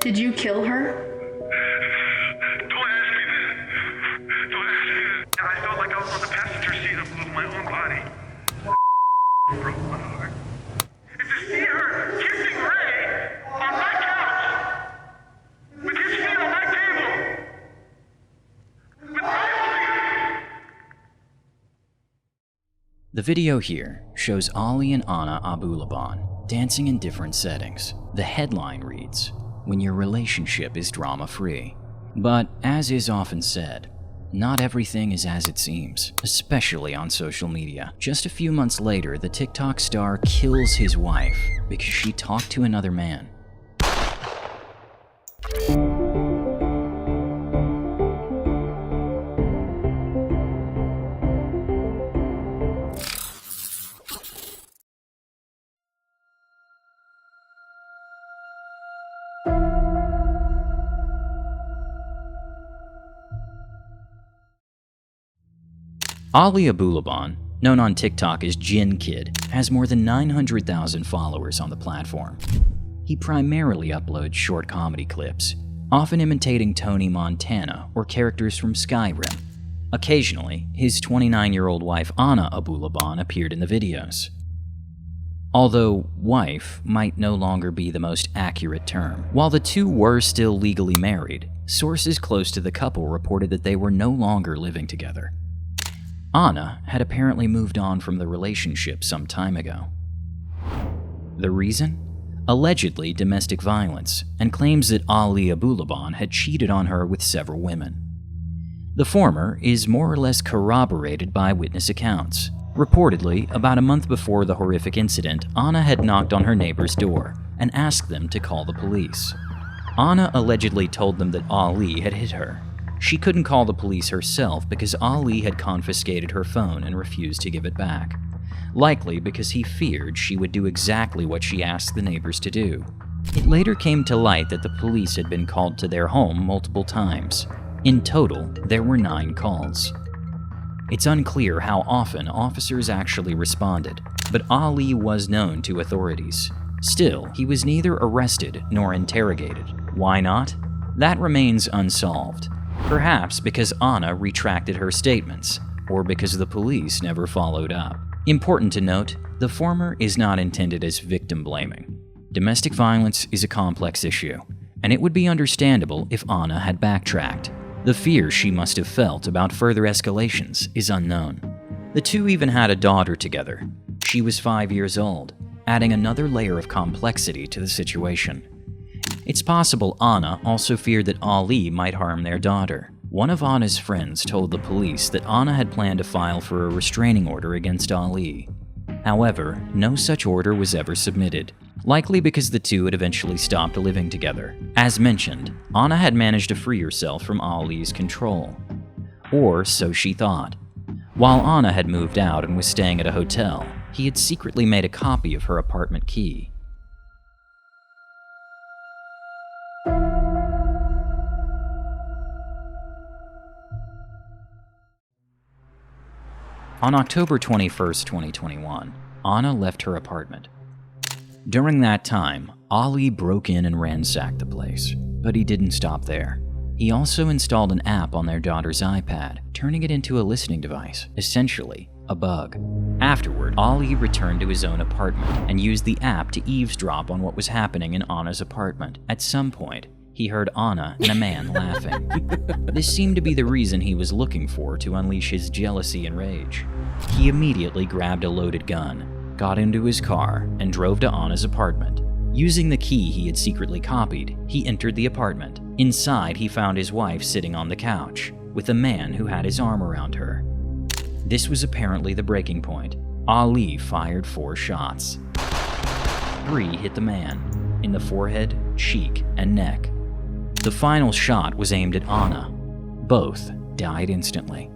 Did you kill her? Don't ask me that. Don't ask me that. I felt like I was on the passenger seat of my own body. Broke my heart. And to see her kissing Ray on my couch, with his feet on my table, with my holding. The video here shows Ali and Anna Abulaban dancing in different settings. The headline reads, "When your relationship is drama-free." But as is often said, not everything is as it seems, especially on social media. Just a few months later, the TikTok star kills his wife because she talked to another man. Ali Abulaban, known on TikTok as Jin Kid, has more than 900,000 followers on the platform. He primarily uploads short comedy clips, often imitating Tony Montana or characters from Skyrim. Occasionally, his 29-year-old wife Anna Abulaban appeared in the videos. Although wife might no longer be the most accurate term. While the two were still legally married, sources close to the couple reported that they were no longer living together. Anna had apparently moved on from the relationship some time ago. The reason? Allegedly domestic violence, and claims that Ali Abulaban had cheated on her with several women. The former is more or less corroborated by witness accounts. Reportedly, about a month before the horrific incident, Anna had knocked on her neighbor's door and asked them to call the police. Anna allegedly told them that Ali had hit her. She couldn't call the police herself because Ali had confiscated her phone and refused to give it back, likely because he feared she would do exactly what she asked the neighbors to do. It later came to light that the police had been called to their home multiple times. In total, there were 9 calls. It's unclear how often officers actually responded, but Ali was known to authorities. Still, he was neither arrested nor interrogated. Why not? That remains unsolved. Perhaps because Anna retracted her statements, or because the police never followed up. Important to note, the former is not intended as victim blaming. Domestic violence is a complex issue, and it would be understandable if Anna had backtracked. The fear she must have felt about further escalations is unknown. The two even had a daughter together. She was 5 years old, adding another layer of complexity to the situation. It's possible Anna also feared that Ali might harm their daughter. One of Anna's friends told the police that Anna had planned to file for a restraining order against Ali. However, no such order was ever submitted, likely because the two had eventually stopped living together. As mentioned, Anna had managed to free herself from Ali's control. Or so she thought. While Anna had moved out and was staying at a hotel, he had secretly made a copy of her apartment key. On October 21, 2021, Anna left her apartment. During that time, Ali broke in and ransacked the place, but he didn't stop there. He also installed an app on their daughter's iPad, turning it into a listening device, essentially a bug. Afterward, Ali returned to his own apartment and used the app to eavesdrop on what was happening in Anna's apartment. At some point, he heard Anna and a man laughing. This seemed to be the reason he was looking for to unleash his jealousy and rage. He immediately grabbed a loaded gun, got into his car, and drove to Anna's apartment. Using the key he had secretly copied, he entered the apartment. Inside, he found his wife sitting on the couch, with a man who had his arm around her. This was apparently the breaking point. Ali fired 4 shots. 3 hit the man, in the forehead, cheek, and neck. The final shot was aimed at Anna. Both died instantly.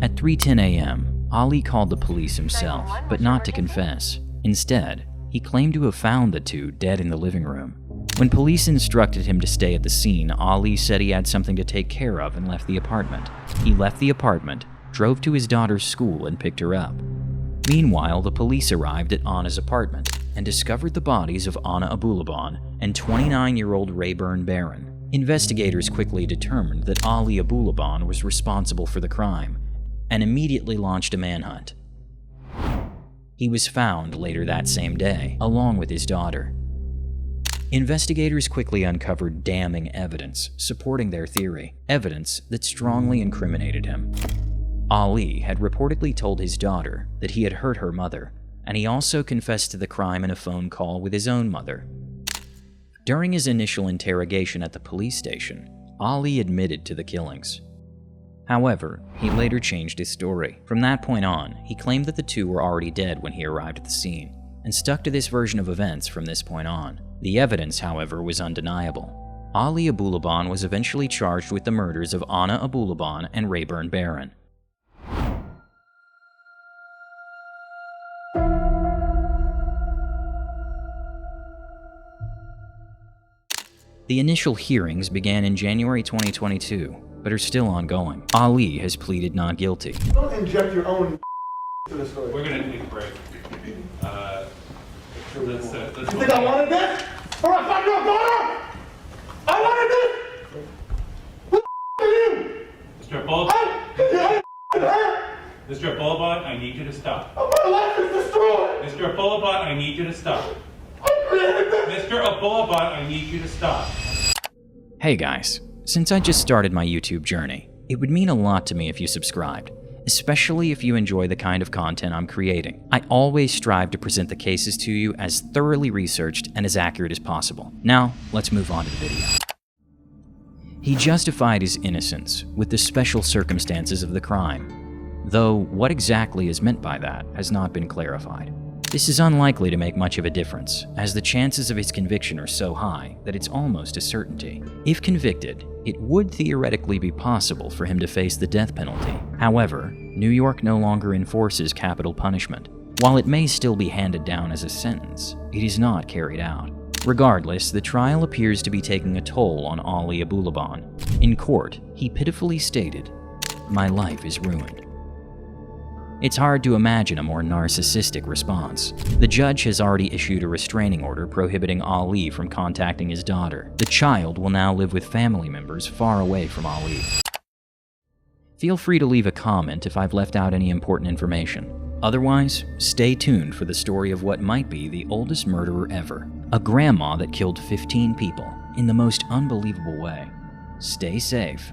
At 3:10 a.m., Ali called the police himself, but not to confess. Instead, he claimed to have found the two dead in the living room. When police instructed him to stay at the scene, Ali said he had something to take care of and left the apartment. He left the apartment, drove to his daughter's school, and picked her up. Meanwhile, the police arrived at Anna's apartment and discovered the bodies of Ana Abulaban and 29-year-old Rayburn Barron. Investigators quickly determined that Ali Abulaban was responsible for the crime and immediately launched a manhunt. He was found later that same day, along with his daughter. Investigators quickly uncovered damning evidence supporting their theory, evidence that strongly incriminated him. Ali had reportedly told his daughter that he had hurt her mother, and he also confessed to the crime in a phone call with his own mother. During his initial interrogation at the police station, Ali admitted to the killings. However, he later changed his story. From that point on, he claimed that the two were already dead when he arrived at the scene, and stuck to this version of events from this point on. The evidence, however, was undeniable. Ali Abulaban was eventually charged with the murders of Ana Abulaban and Rayburn Barron. The initial hearings began in January 2022, but are still ongoing. Ali has pleaded not guilty. Don't inject your own to the story. We're gonna take a break. Let's You think I wanted this? Or I found your daughter? I wanted this? Who the are you? Mr. Bulba, Her? Mr. Bulba, I need you to stop. My life is destroyed. Mr. Bulba, I need you to stop. I created this. Mr. Bulba, I need you to stop. Hey guys, since I just started my YouTube journey, it would mean a lot to me if you subscribed, especially if you enjoy the kind of content I'm creating. I always strive to present the cases to you as thoroughly researched and as accurate as possible. Now, let's move on to the video. He justified his innocence with the special circumstances of the crime, though what exactly is meant by that has not been clarified. This is unlikely to make much of a difference, as the chances of his conviction are so high that it's almost a certainty. If convicted, it would theoretically be possible for him to face the death penalty. However, New York no longer enforces capital punishment. While it may still be handed down as a sentence, it is not carried out. Regardless, the trial appears to be taking a toll on Ali Abulaban. In court, he pitifully stated, "My life is ruined." It's hard to imagine a more narcissistic response. The judge has already issued a restraining order prohibiting Ali from contacting his daughter. The child will now live with family members far away from Ali. Feel free to leave a comment if I've left out any important information. Otherwise, stay tuned for the story of what might be the oldest murderer ever. A grandma that killed 15 people in the most unbelievable way. Stay safe